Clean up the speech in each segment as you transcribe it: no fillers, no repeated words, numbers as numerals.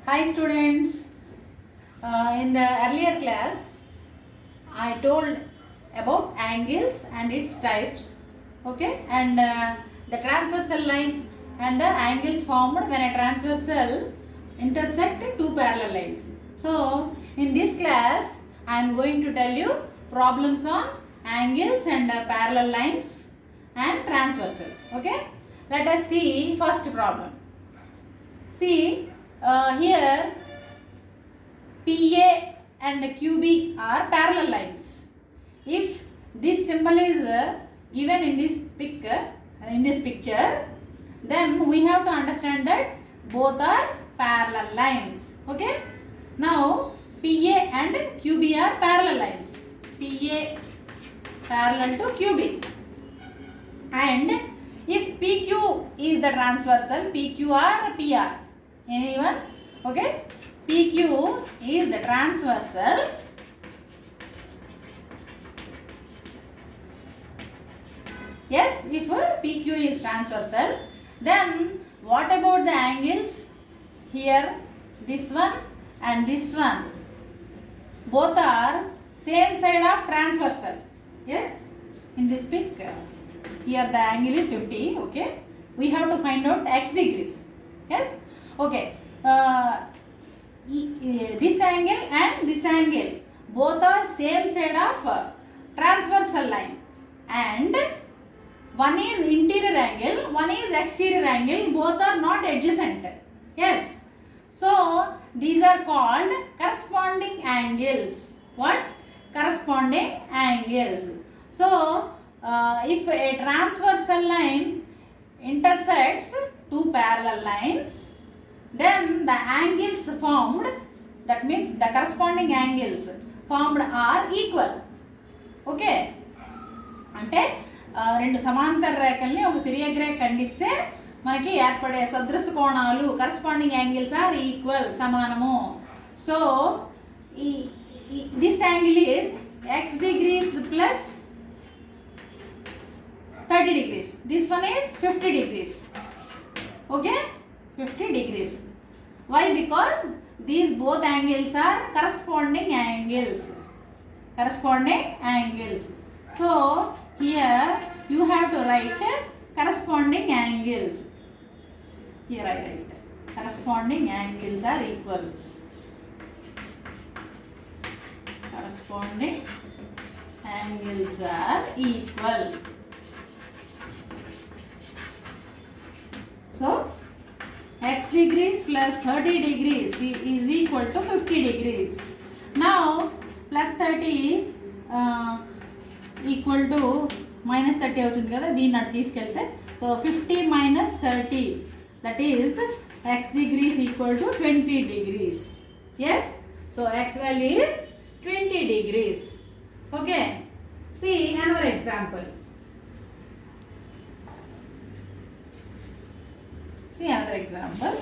Hi students, in the earlier class I told about angles and its types, okay, and the transversal line and the angles formed when a transversal intersect two parallel lines. So in this class I am going to tell you problems on angles and parallel lines and transversal, okay. Let us see first problem. See here PA and QB are parallel lines. If this symbol is given in this picture, then we have to understand that both are parallel lines. Okay. Now PA and QB are parallel lines. PA parallel to QB. And if PQ is the transversal, PQ or PR? Anyone? Okay. PQ is the transversal. Yes, if PQ is transversal, then what about the angles? Here, this one and this one. Both are same side of transversal. Yes, in this pic, here the angle is 50. Okay, we have to find out x degrees. Yes, okay. This angle and this angle both are same side of transversal line, and one is interior angle, one is exterior angle, both are not adjacent. Yes, so these are called corresponding angles. What? Corresponding angles. So if a transversal line intersects two parallel lines, then the angles formed, that means the corresponding angles formed are equal. Okay, అంటే రెండు సమాంతర రేఖల్ని ఒక తిర్యక్ రేఖ ఖండిస్తే మనకి ఏర్పడే సదృశ కోణాలు corresponding angles are equal, సమానము. So this angle is x degrees plus 30 degrees. This one is 50 degrees. Okay, 50 degrees. Why? Because these both angles are corresponding angles. Corresponding angles. So here you have to write corresponding angles. Here I write corresponding angles are equal. Corresponding angles are equal. So x degrees plus 30 degrees is equal to 50 degrees. Now plus 30 equal to minus 30 అవుతుంది కదా, దీన్ని అటు తీసుకెళ్తే so 50 minus 30, that is x degrees equal to 20 degrees. Yes, so x value is 20 degrees. Okay, see another example. See another example.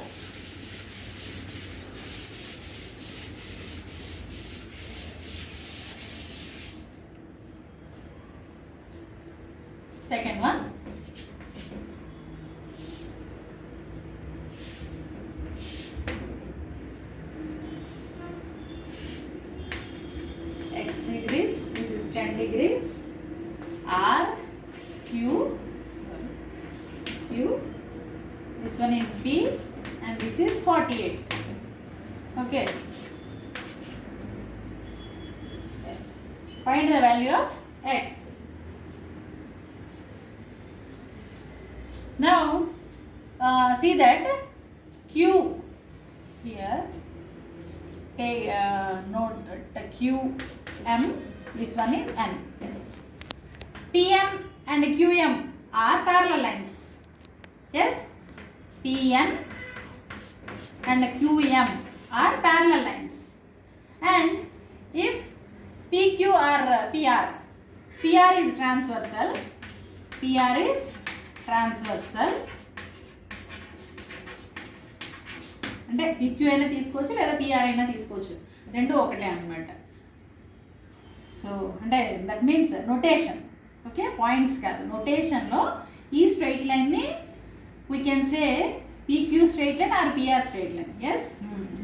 Second one. X degrees, this is 10 degrees. R, Q, this one is B, and this is 48. Okay. Yes. Find the value of x. Now see that Q here, take note that QM, this one is N. Yes. PM and QM are parallel lines. Yes, PM and QM are parallel lines. And if PQ or PR is transversal, PR is transversal, అంటే PQ అయినా తీసుకోవచ్చు లేదా PR అయినా తీసుకోవచ్చు, రెండు ఒకటే అన్నమాట. So అంటే that means notation. Okay, points కాదు, నొటేషన్లో ఈ స్ట్రైట్ లైన్ని we can say PQ straight line or PR straight line. Yes,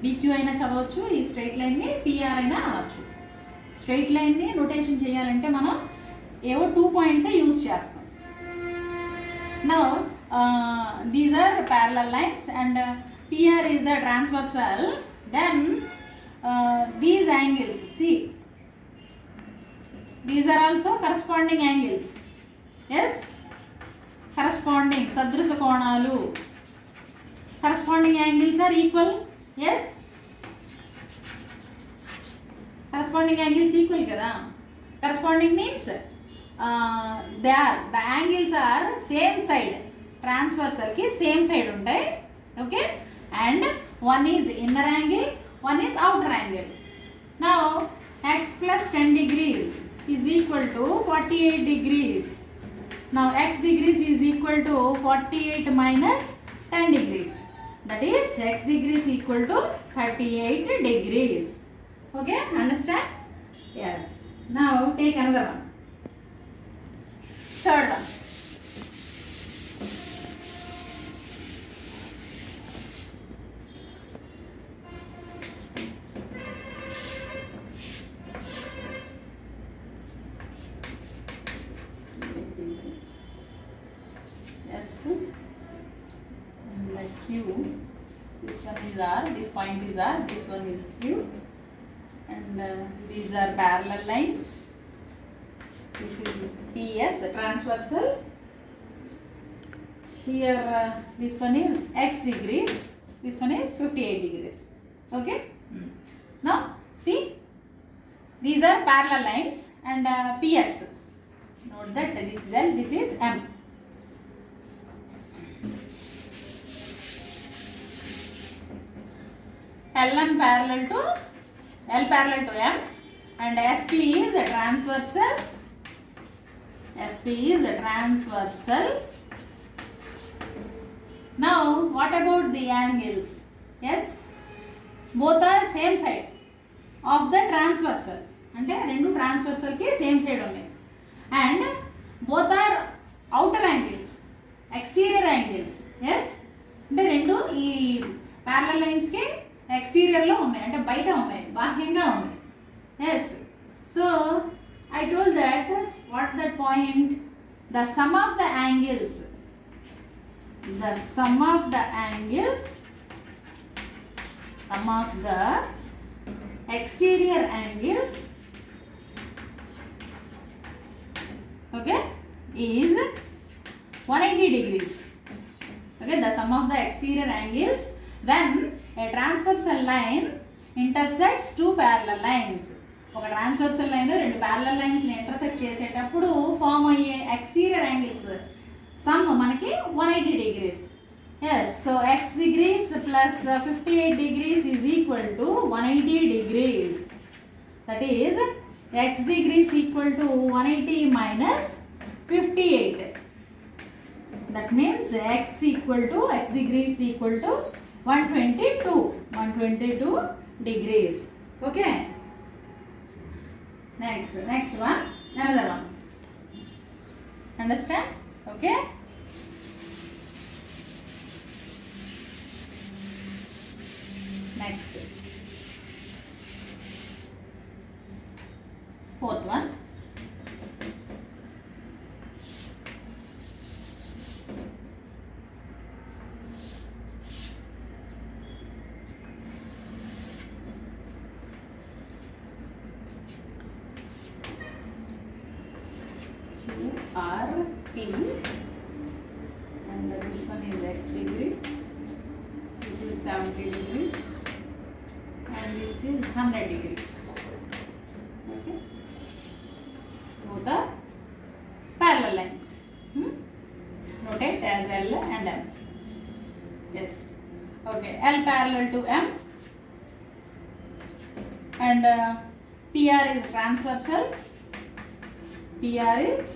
PQ అయినా చదవచ్చు, ఈ స్ట్రైట్ లైన్ని PR అయినా అనవచ్చు. స్ట్రైట్ లైన్ని నోటేషన్ చేయాలంటే మనం ఏవో 2 పాయింట్సే యూజ్ చేస్తాం. Now these are parallel lines and PR is the transversal. Then these angles, see, these are also corresponding angles. Yes, corresponding sadrisha కోణాలు. Corresponding angles are equal. Yes, corresponding angles equal kada. Corresponding means the angles are same side, transversal ki same side ఉంటాయి. Okay, and one is inner angle, one is outer angle. Now x plus 10 degrees is equal to 48 degrees. Now x degrees is equal to 48 minus 10 degrees. That is x degrees equal to 38 degrees. Okay, understand? Yes. Now take another one. Third one. Yes. And Q. This one is R. This point is R. This one is Q. And these are parallel lines. This is PS, transversal. Here this one is x degrees. This one is 58 degrees. Okay. Now see, these are parallel lines and PS. Note that this is L, this is M. LM parallel to L parallel to M, and SP is a transversal. SP is a transversal. Now what about the angles? Yes, both are same side of the transversal. అంటే రెండు transversal కి same side ఉన్నాయి. And both are outer angles, exterior angles. Yes, అంటే రెండు ఈ parallel lines కి ఎక్స్టీరియర్లో ఉన్నాయి, అంటే బయట ఉన్నాయి, బాహ్యంగా ఉన్నాయి. Yes, so I told that what that point, the sum of the angles, the sum of the angles, sum of the exterior angles, okay, is 180 degrees. Okay, the sum of the exterior angles when a transversal line intersects two parallel lines. ఒక transversal line రెండు parallel లైన్స్ని intersect చేసేటప్పుడు form అయ్యే exterior angles sum మనకి 180 degrees. Yes, so x degrees plus 58 degrees is equal to 180 degrees. That is x degrees equal to 180 minus 58. That means x degrees equal to 122 degrees. Okay, next one, another one. Understand? Okay, next, fourth one. R P, and this one is x degrees, this is 70 degrees, and this is 100 degrees. Okay, both are parallel lines. Notate as L and M. Yes, okay, L parallel to M, and PR is transversal. PR is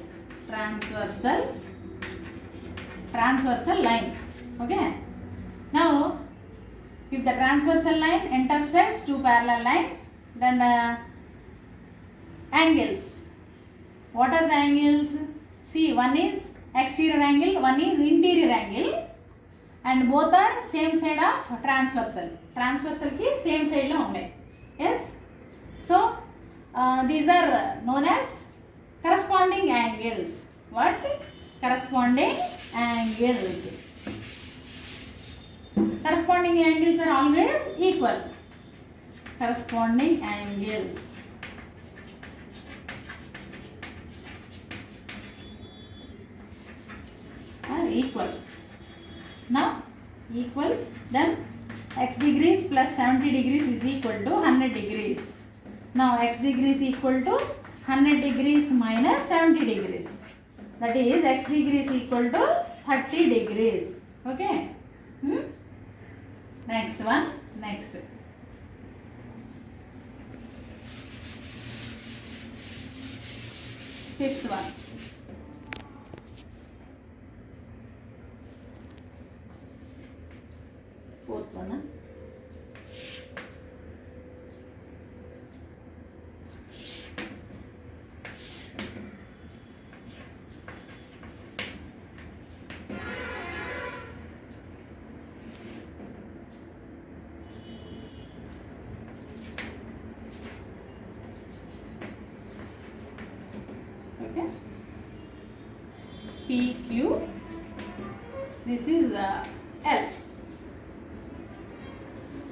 transversal line. Okay, now if the transversal line intersects two parallel lines, then the angles, what are the angles? See, one is exterior angle, one is interior angle, and both are same side of transversal ki same side lo unnai. Yes, so these are known as corresponding angles. What? Corresponding angles. Corresponding angles are always equal. Corresponding angles are equal. Now equal, then x degrees plus 70 degrees is equal to 100 degrees. Now x degrees equal to 100 degrees minus 70 degrees. That is x degrees equal to 30 degrees. Okay. Next one. Next. Fifth one. Fourth one. Okay. PQ. This is L.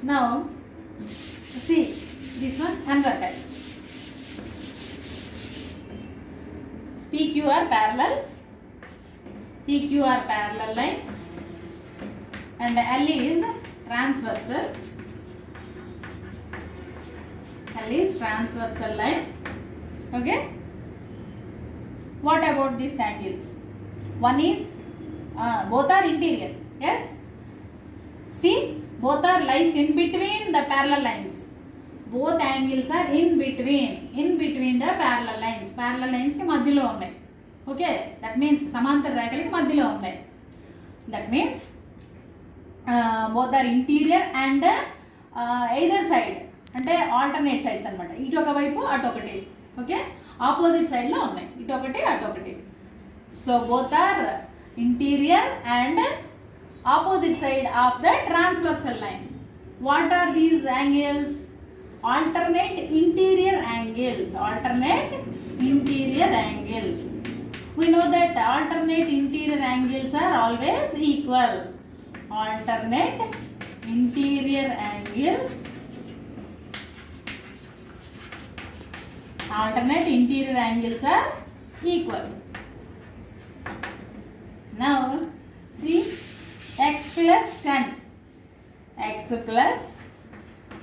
Now see this one another type. PQ are parallel. PQ are parallel lines, and L is transversal. L is transversal line. Okay. What about these angles? One is both are interior. Yes. See, both are lies in between the parallel lines. Both angles are in between the parallel lines. Parallel lines ki madhyalo unnai. Okay, that means samantara rekhalaki madhyalo unnai. That means both are interior and either side, ante alternate sides anamata. Itu oka vaipu atu okati. Okay, opposite side lo unnai. Itu okati atu okati. So both are interior and opposite side of the transversal line. What are these angles? Alternate interior angles. Alternate interior angles. We know that alternate interior angles are always equal. Alternate interior angles. Alternate interior angles are equal. Now see, x plus 10. X plus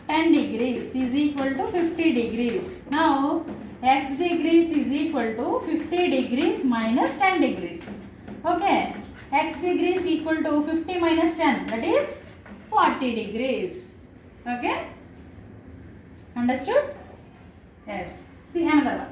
10 degrees is equal to 50 degrees. Now x degrees is equal to 50 degrees minus 10 degrees. Okay. X degrees equal to 50 minus 10. That is 40 degrees. Okay. Understood? Yes. See another one.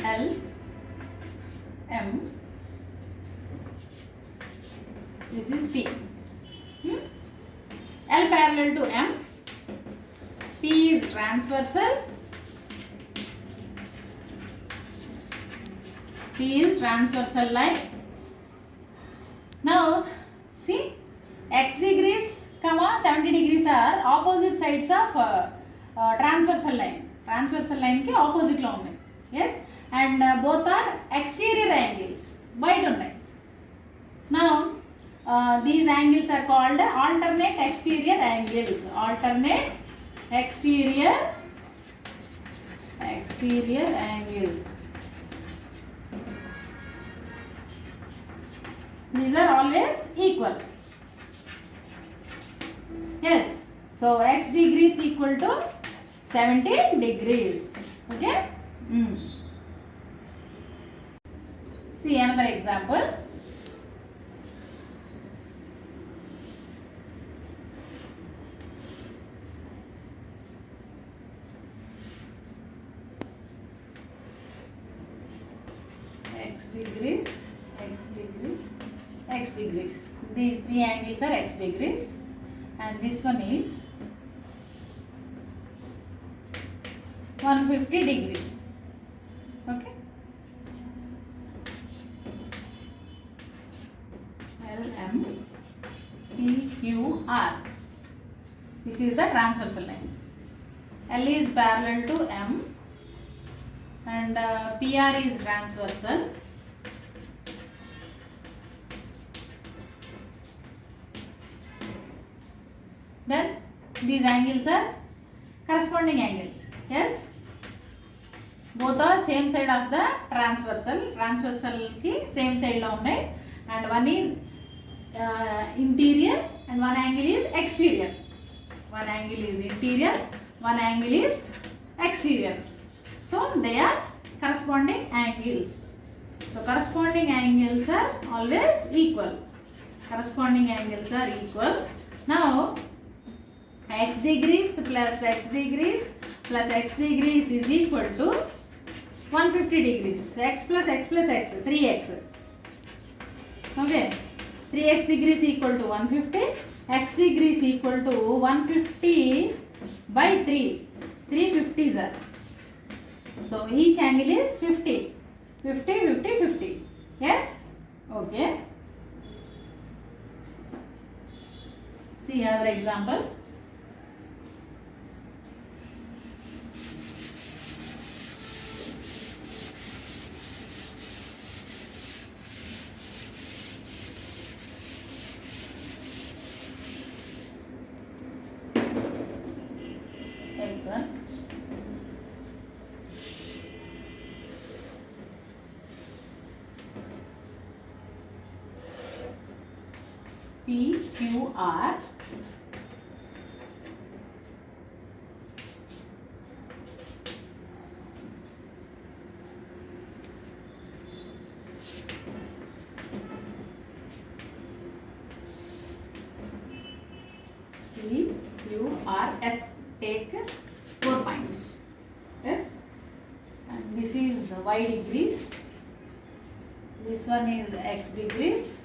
L, M, this is P. L parallel to M, P is transversal, P is transversal line. Now see, x degrees comma 70 degrees are opposite sides of transversal line. Transversal line ki opposite lo unnai. Yes, and both are exterior angles. Bite unnai. Now these angles are called alternate exterior angles. Alternate exterior angles. These are always equal. Yes, so x degrees equal to 70 degrees. Okay. See another example. X degrees, x degrees, x degrees. These three angles are x degrees, and this one is 150 degrees. Okay. L, M, P, Q, R. This is the transversal line. L is parallel to M, and PR is transversal. Then these angles are corresponding angles. Yes, both are same side of the transversal. Transversal ki same side lo unnai, and one is interior and one angle is exterior. One angle is interior, one angle is exterior. So they are corresponding angles. So corresponding angles are always equal. Corresponding angles are equal. Now x degrees plus x degrees plus x degrees is equal to 150 degrees. X plus x plus x, 3x. Okay, 3x degrees equal to 150. X degrees equal to 150 by 3. 350s are. So each angle is 50. 50, 50, 50. Yes? Okay. See another example. Take one. P, Q, R. P, Q, R, S. Take 4 points. Yes, and this is y degrees. This one is x degrees,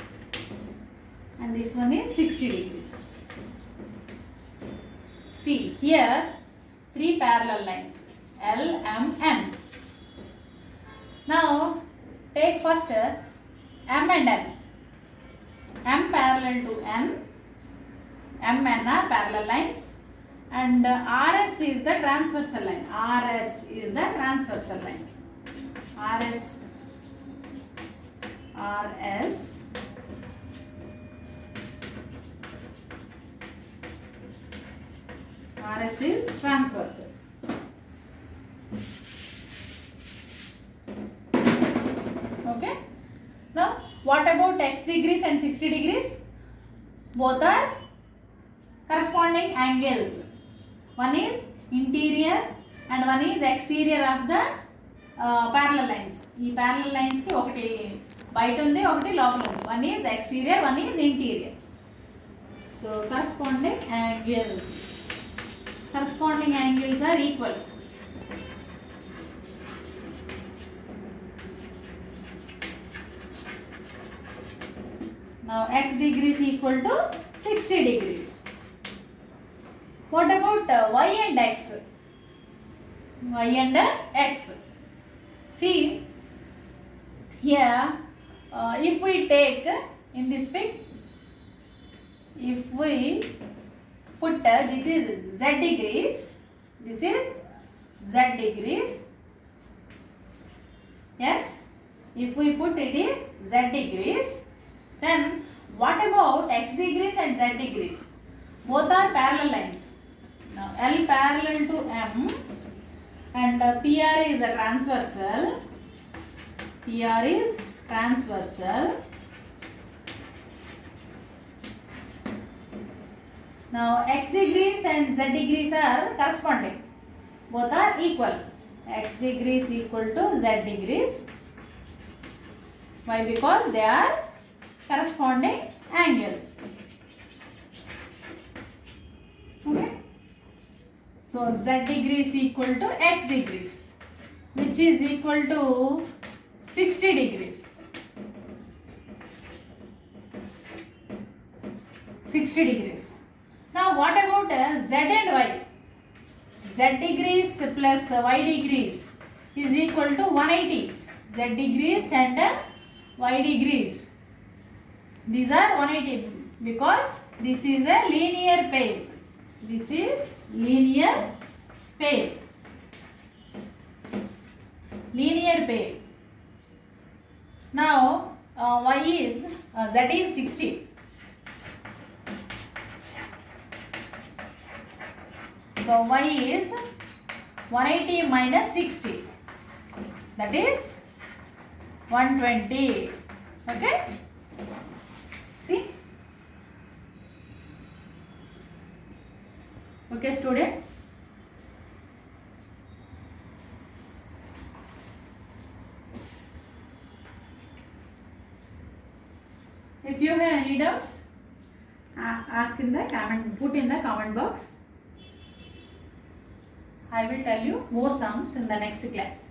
and this one is 60 degrees. See here 3 parallel lines L, M, N. Now take first M and N. M parallel to N. M and N are parallel lines, and RS is the transversal line. RS is the transversal line. RS is transversal. Okay. Now what about x degrees and 60 degrees? Both are corresponding angles. One is interior and one is exterior of the parallel lines. ఈ parallel lines కి ఒకటి బయట ఉంది, ఒకటి లోపల ఉంది. One is exterior, one is interior. So corresponding angles are equal. Now x degrees equal to 60 degrees. What about y and x? Y and x. See here, if we take in this pic, if we put this is z degrees, this is z degrees. Yes, if we put it is z degrees, then what about x degrees and z degrees? Both are parallel lines. Now L parallel to M, and PR is a transversal. PR is transversal. Now x degrees and z degrees are corresponding. Both are equal. X degrees equal to z degrees. Why? Because they are corresponding angles. Okay. So z degree is equal to x degrees, which is equal to 60 degrees. 60 degrees. Now what about z and y? Z degrees plus y degrees is equal to 180. Z degrees and y degrees. These are 180 because this is a linear pair. This is linear pair. Linear pair. Now y is z is 60. So y is 180 minus 60. That is 120. Okay. See. Okay, students. If you have any doubts, ask in the comment. Put in the comment box. I will tell you more sums in the next class.